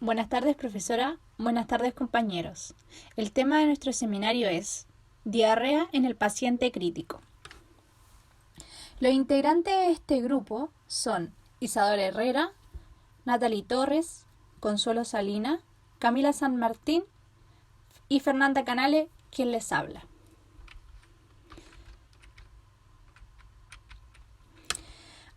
Buenas tardes, profesora. Buenas tardes, compañeros. El tema de nuestro seminario es diarrea en el paciente crítico. Los integrantes de este grupo son Isadora Herrera, Natalie Torres, Consuelo Salina, Camila San Martín y Fernanda Canale, quien les habla.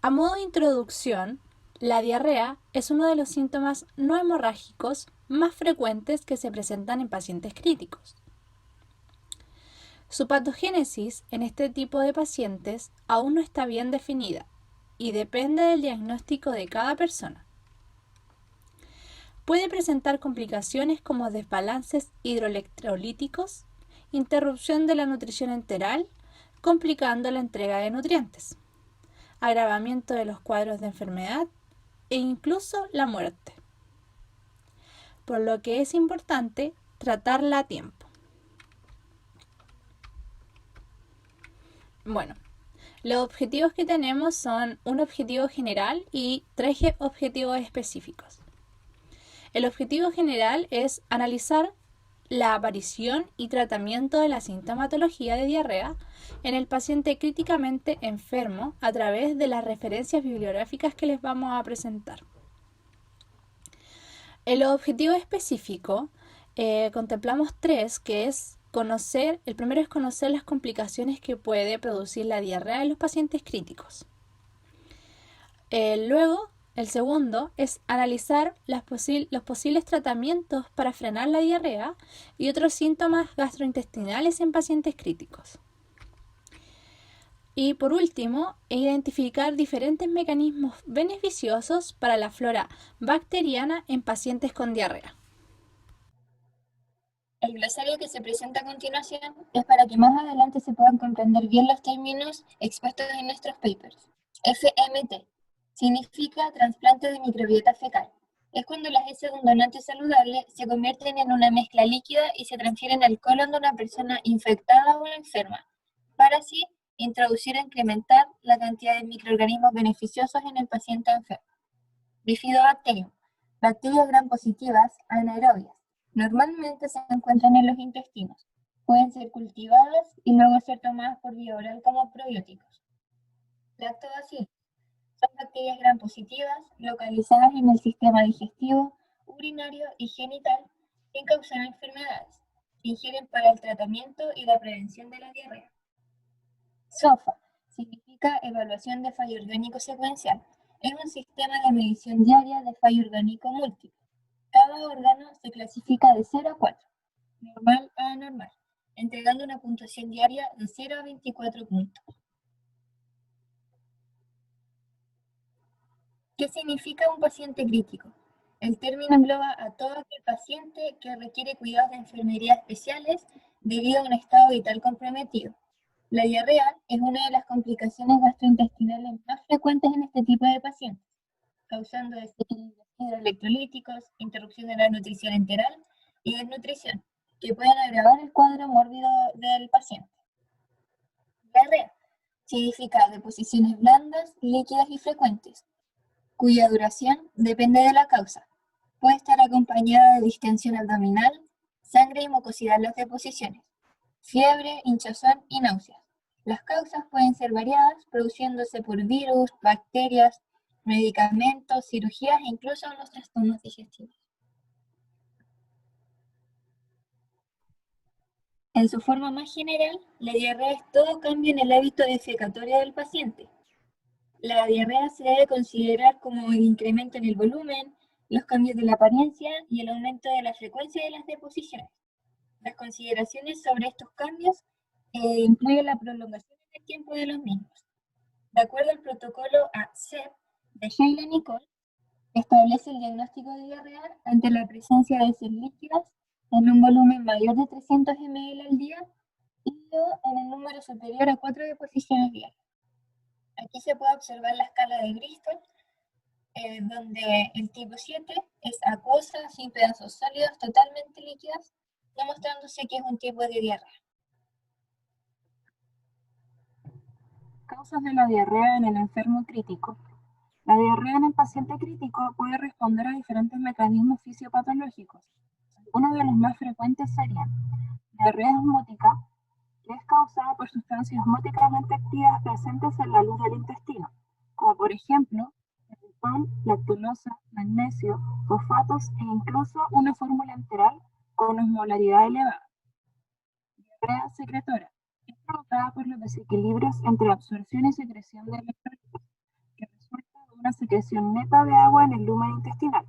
A modo de introducción, la diarrea es uno de los síntomas no hemorrágicos más frecuentes que se presentan en pacientes críticos. Su patogénesis en este tipo de pacientes aún no está bien definida y depende del diagnóstico de cada persona. Puede presentar complicaciones como desbalances hidroelectrolíticos, interrupción de la nutrición enteral, complicando la entrega de nutrientes, agravamiento de los cuadros de enfermedad e incluso la muerte, por lo que es importante tratarla a tiempo. Bueno, los objetivos que tenemos son un objetivo general y tres objetivos específicos. El objetivo general es analizar la aparición y tratamiento de la sintomatología de diarrea en el paciente críticamente enfermo a través de las referencias bibliográficas que les vamos a presentar. El objetivo específico contemplamos tres, que es el primero es conocer las complicaciones que puede producir la diarrea en los pacientes críticos. Luego, el segundo es analizar los posibles tratamientos para frenar la diarrea y otros síntomas gastrointestinales en pacientes críticos. Y por último, identificar diferentes mecanismos beneficiosos para la flora bacteriana en pacientes con diarrea. El glosario que se presenta a continuación es para que más adelante se puedan comprender bien los términos expuestos en nuestros papers. FMT significa trasplante de microbiota fecal. Es cuando las heces de un donante saludable se convierten en una mezcla líquida y se transfieren al colon de una persona infectada o enferma, para así introducir o incrementar la cantidad de microorganismos beneficiosos en el paciente enfermo. Bifidobacterium, bacterias gram positivas anaerobias. Normalmente se encuentran en los intestinos. Pueden ser cultivadas y luego ser tomadas por vía oral como probióticos. Lactobacillus son bacterias gram positivas localizadas en el sistema digestivo, urinario y genital sin causar enfermedades. Se ingieren para el tratamiento y la prevención de la diarrea. SOFA significa evaluación de fallo orgánico secuencial. Es un sistema de medición diaria de fallo orgánico múltiple. Cada órgano se clasifica de 0 a 4, normal a anormal, entregando una puntuación diaria de 0 a 24 puntos. ¿Qué significa un paciente crítico? El término engloba a todo aquel paciente que requiere cuidados de enfermería especiales debido a un estado vital comprometido. La diarrea es una de las complicaciones gastrointestinales más frecuentes en este tipo de pacientes, causando desequilibrios hidroelectrolíticos, interrupción de la nutrición enteral y desnutrición, que pueden agravar el cuadro mórbido del paciente. Diarrea significa deposiciones blandas, líquidas y frecuentes, cuya duración depende de la causa. Puede estar acompañada de distensión abdominal, sangre y mucosidad en las deposiciones, fiebre, hinchazón y náuseas. Las causas pueden ser variadas, produciéndose por virus, bacterias, medicamentos, cirugías e incluso los trastornos digestivos. En su forma más general, la diarrea es todo cambio en el hábito defecatorio del paciente. La diarrea se debe considerar como el incremento en el volumen, los cambios de la apariencia y el aumento de la frecuencia de las deposiciones. Las consideraciones sobre estos cambios incluyen la prolongación en el tiempo de los mismos. De acuerdo al protocolo ACEP de Sheila Nicole, establece el diagnóstico de diarrea ante la presencia de heces líquidas en un volumen mayor de 300 ml al día y en el número superior a 4 deposiciones diarias. Aquí se puede observar la escala de Bristol, donde el tipo 7 es acuosa, sin pedazos sólidos, totalmente líquidas, demostrándose que es un tipo de diarrea. Causas de la diarrea en el enfermo crítico. La diarrea en el paciente crítico puede responder a diferentes mecanismos fisiopatológicos. Uno de los más frecuentes serían diarrea osmótica, que es causada por sustancias osmóticamente activas presentes en la luz del intestino, como por ejemplo pan, lactulosa, magnesio, fosfatos e incluso una fórmula enteral con osmolaridad elevada. Diarrea secretora es provocada por los desequilibrios entre absorción y secreción de electrolitos, que resulta de una secreción neta de agua en el lumen intestinal.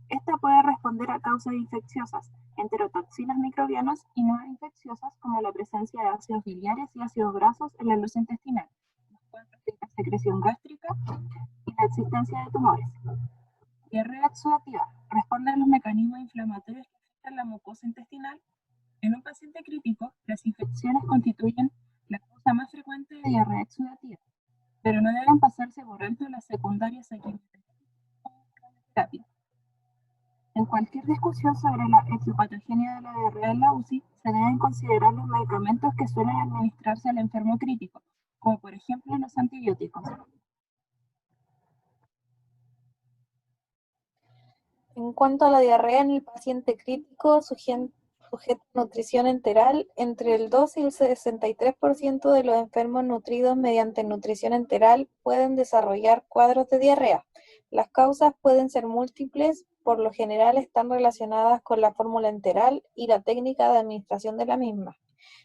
Esta puede responder a causas infecciosas, enterotoxinas microbianas y no infecciosas como la presencia de ácidos biliares y ácidos grasos en la luz intestinal, los cuales la secreción gástrica y la existencia de tumores. Diarrea exudativa responde a los mecanismos inflamatorios que afectan la mucosa intestinal. En un paciente crítico, las infecciones constituyen la causa más frecuente de diarrea exudativa, pero no deben pasarse por alto las secundarias a quimioterapia. En cualquier discusión sobre la etiopatogenia de la diarrea en la UCI, se deben considerar los medicamentos que suelen administrarse al enfermo crítico, como por ejemplo los antibióticos. En cuanto a la diarrea en el paciente crítico, sujeta a nutrición enteral, entre el 2 y el 63% de los enfermos nutridos mediante nutrición enteral pueden desarrollar cuadros de diarrea. Las causas pueden ser múltiples, por lo general están relacionadas con la fórmula enteral y la técnica de administración de la misma.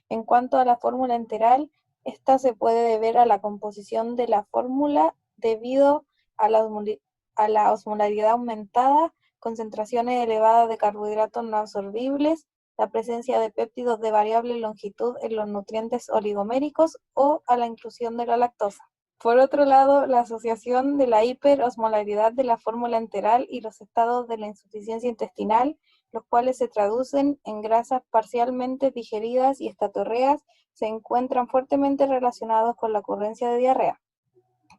En cuanto a la fórmula enteral, esta se puede deber a la composición de la fórmula debido a la osmolaridad aumentada, concentraciones elevadas de carbohidratos no absorbibles, la presencia de péptidos de variable longitud en los nutrientes oligoméricos o a la inclusión de la lactosa. Por otro lado, la asociación de la hiperosmolaridad de la fórmula enteral y los estados de la insuficiencia intestinal, los cuales se traducen en grasas parcialmente digeridas y estatorreas, se encuentran fuertemente relacionados con la ocurrencia de diarrea.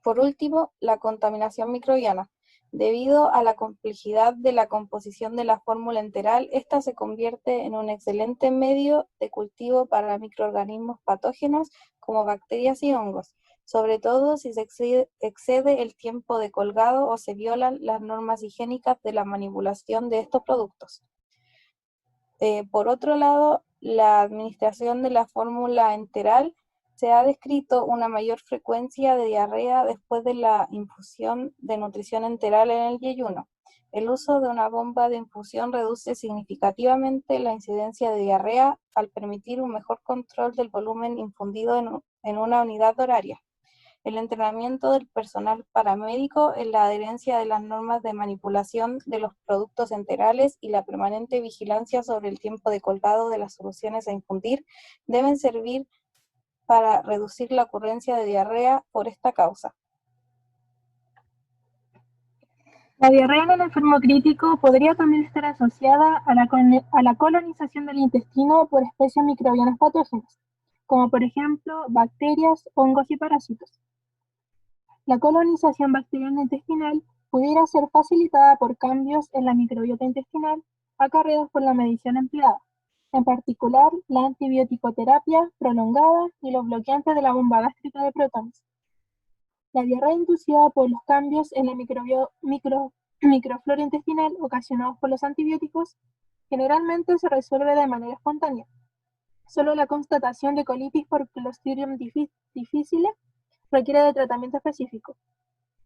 Por último, la contaminación microbiana. Debido a la complejidad de la composición de la fórmula enteral, esta se convierte en un excelente medio de cultivo para microorganismos patógenos como bacterias y hongos, sobre todo si se excede el tiempo de colgado o se violan las normas higiénicas de la manipulación de estos productos. Por otro lado, la administración de la fórmula enteral se ha descrito una mayor frecuencia de diarrea después de la infusión de nutrición enteral en el yeyuno. El uso de una bomba de infusión reduce significativamente la incidencia de diarrea al permitir un mejor control del volumen infundido en una unidad horaria. El entrenamiento del personal paramédico en la adherencia de las normas de manipulación de los productos enterales y la permanente vigilancia sobre el tiempo de colgado de las soluciones a infundir deben servir para reducir la ocurrencia de diarrea por esta causa. La diarrea en el enfermo crítico podría también estar asociada a la colonización del intestino por especies microbianas patógenas, como por ejemplo bacterias, hongos y parásitos. La colonización bacteriana intestinal pudiera ser facilitada por cambios en la microbiota intestinal acarreados por la medición empleada, en particular la antibiótico-terapia prolongada y los bloqueantes de la bomba gástrica de protones. La diarrea inducida por los cambios en la microflora intestinal ocasionados por los antibióticos generalmente se resuelve de manera espontánea. Solo la constatación de colitis por Clostridium difficile requiere de tratamiento específico.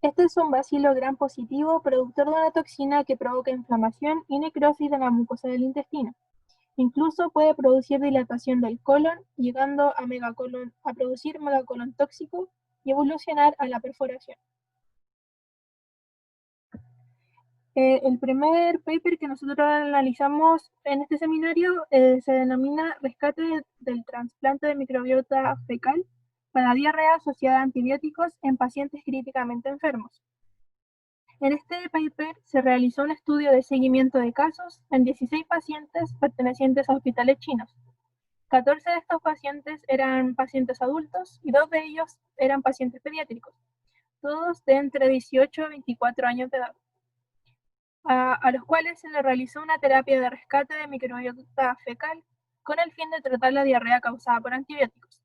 Este es un bacilo gram positivo productor de una toxina que provoca inflamación y necrosis de la mucosa del intestino. Incluso puede producir dilatación del colon, llegando a producir megacolon tóxico y evolucionar a la perforación. El primer paper que nosotros analizamos en este seminario se denomina Rescate del trasplante de microbiota fecal para diarrea asociada a antibióticos en pacientes críticamente enfermos. En este paper se realizó un estudio de seguimiento de casos en 16 pacientes pertenecientes a hospitales chinos. 14 de estos pacientes eran pacientes adultos y 2 de ellos eran pacientes pediátricos, todos de entre 18 y 24 años de edad, a los cuales se les realizó una terapia de rescate de microbiota fecal con el fin de tratar la diarrea causada por antibióticos.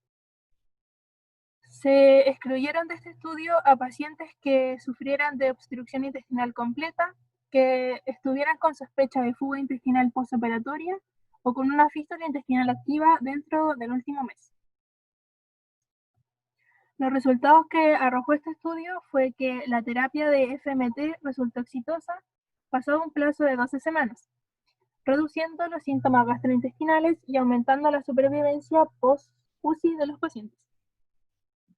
Se excluyeron de este estudio a pacientes que sufrieran de obstrucción intestinal completa, que estuvieran con sospecha de fuga intestinal postoperatoria o con una fístula intestinal activa dentro del último mes. Los resultados que arrojó este estudio fue que la terapia de FMT resultó exitosa pasado un plazo de 12 semanas, reduciendo los síntomas gastrointestinales y aumentando la supervivencia post-UCI de los pacientes.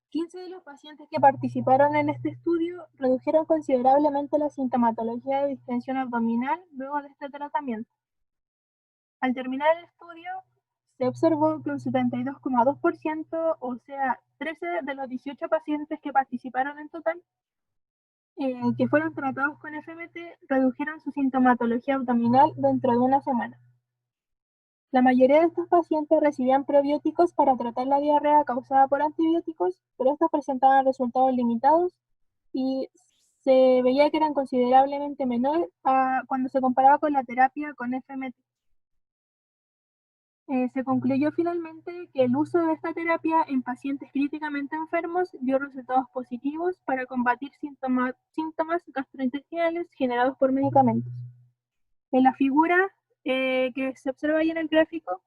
15 de los pacientes que participaron en este estudio redujeron considerablemente la sintomatología de distensión abdominal luego de este tratamiento. Al terminar el estudio, se observó que un 72,2%, o sea, 13 de los 18 pacientes que participaron en total, que fueron tratados con FMT, redujeron su sintomatología abdominal dentro de una semana. La mayoría de estos pacientes recibían probióticos para tratar la diarrea causada por antibióticos, pero estos presentaban resultados limitados y se veía que eran considerablemente menores cuando se comparaba con la terapia con FMT. Se concluyó finalmente que el uso de esta terapia en pacientes críticamente enfermos dio resultados positivos para combatir síntomas gastrointestinales generados por medicamentos. En la figura que se observa ahí en el gráfico,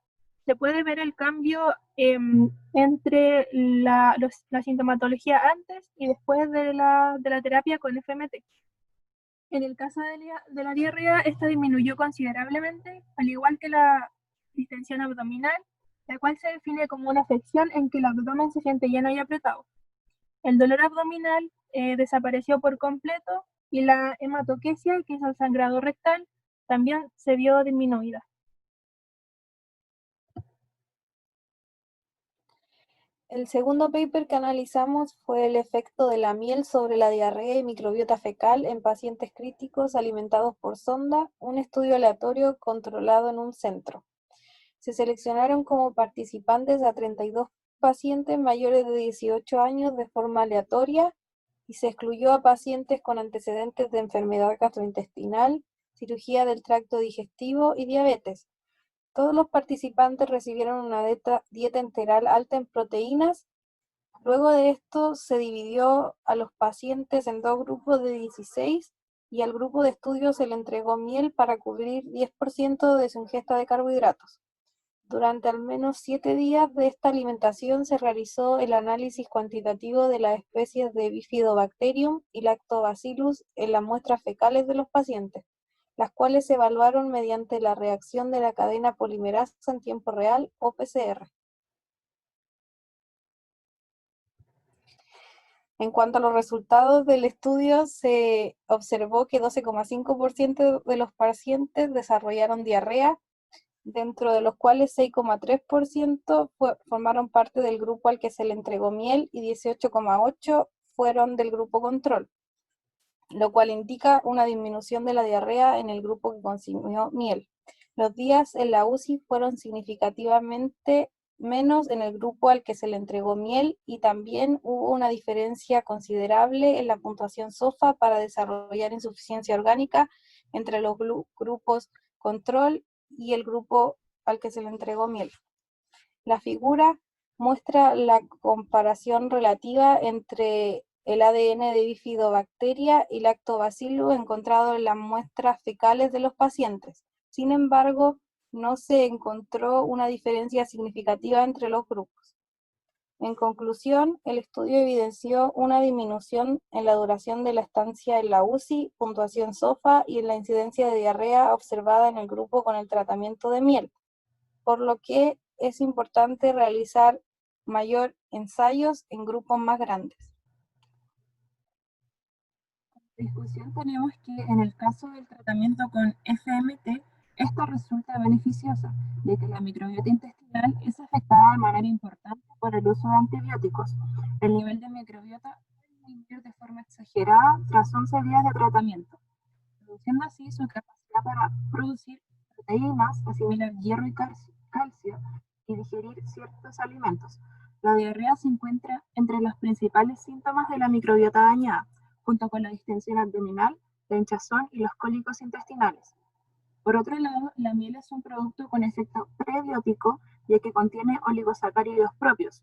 se puede ver el cambio entre la sintomatología antes y después de la terapia con FMT. En el caso de la diarrea, esta disminuyó considerablemente, al igual que la distensión abdominal, la cual se define como una afección en que el abdomen se siente lleno y apretado. El dolor abdominal desapareció por completo y la hematoquesia, que es el sangrado rectal, también se vio disminuida. El segundo paper que analizamos fue el efecto de la miel sobre la diarrea y microbiota fecal en pacientes críticos alimentados por sonda, un estudio aleatorio controlado en un centro. Se seleccionaron como participantes a 32 pacientes mayores de 18 años de forma aleatoria y se excluyó a pacientes con antecedentes de enfermedad gastrointestinal, cirugía del tracto digestivo y diabetes. Todos los participantes recibieron una dieta enteral alta en proteínas. Luego de esto se dividió a los pacientes en dos grupos de 16 y al grupo de estudio se le entregó miel para cubrir 10% de su ingesta de carbohidratos. Durante al menos 7 días de esta alimentación se realizó el análisis cuantitativo de las especies de Bifidobacterium y Lactobacillus en las muestras fecales de los pacientes, las cuales se evaluaron mediante la reacción de la cadena polimerasa en tiempo real o PCR. En cuanto a los resultados del estudio, se observó que 12,5% de los pacientes desarrollaron diarrea, dentro de los cuales 6,3% formaron parte del grupo al que se le entregó miel y 18,8% fueron del grupo control, lo cual indica una disminución de la diarrea en el grupo que consumió miel. Los días en la UCI fueron significativamente menos en el grupo al que se le entregó miel y también hubo una diferencia considerable en la puntuación SOFA para desarrollar insuficiencia orgánica entre los grupos control y el grupo al que se le entregó miel. La figura muestra la comparación relativa entre el ADN de Bifidobacteria y Lactobacillus encontrado en las muestras fecales de los pacientes. Sin embargo, no se encontró una diferencia significativa entre los grupos. En conclusión, el estudio evidenció una disminución en la duración de la estancia en la UCI, puntuación SOFA y en la incidencia de diarrea observada en el grupo con el tratamiento de miel, por lo que es importante realizar mayor ensayos en grupos más grandes. En discusión tenemos que en el caso del tratamiento con FMT, esto resulta beneficioso, ya que la microbiota intestinal es afectada de manera importante por el uso de antibióticos. El nivel de microbiota puede disminuir de forma exagerada tras 11 días de tratamiento, reduciendo así su capacidad para producir proteínas, asimilar hierro y calcio y digerir ciertos alimentos. La diarrea se encuentra entre los principales síntomas de la microbiota dañada, junto con la distensión abdominal, la hinchazón y los cólicos intestinales. Por otro lado, la miel es un producto con efecto prebiótico, ya que contiene oligosacáridos propios.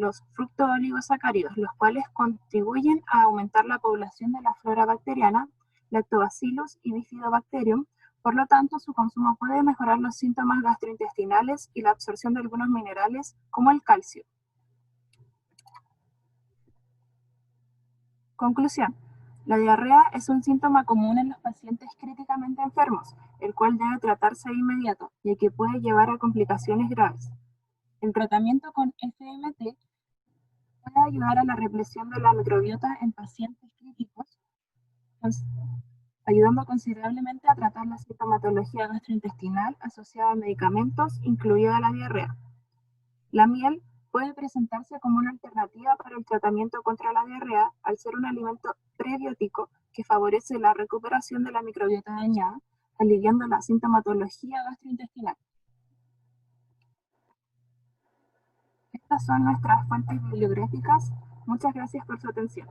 los fructooligosacáridos, los cuales contribuyen a aumentar la población de la flora bacteriana, Lactobacillus y Bifidobacterium. Por lo tanto, su consumo puede mejorar los síntomas gastrointestinales y la absorción de algunos minerales, como el calcio. Conclusión. La diarrea es un síntoma común en los pacientes críticamente enfermos, el cual debe tratarse de inmediato, ya que puede llevar a complicaciones graves. El tratamiento con FMT puede ayudar a la represión de la microbiota en pacientes críticos, ayudando considerablemente a tratar la sintomatología gastrointestinal asociada a medicamentos, incluida la diarrea. La miel puede presentarse como una alternativa para el tratamiento contra la diarrea al ser un alimento prebiótico que favorece la recuperación de la microbiota dañada, aliviando la sintomatología gastrointestinal. Estas son nuestras fuentes bibliográficas. Muchas gracias por su atención.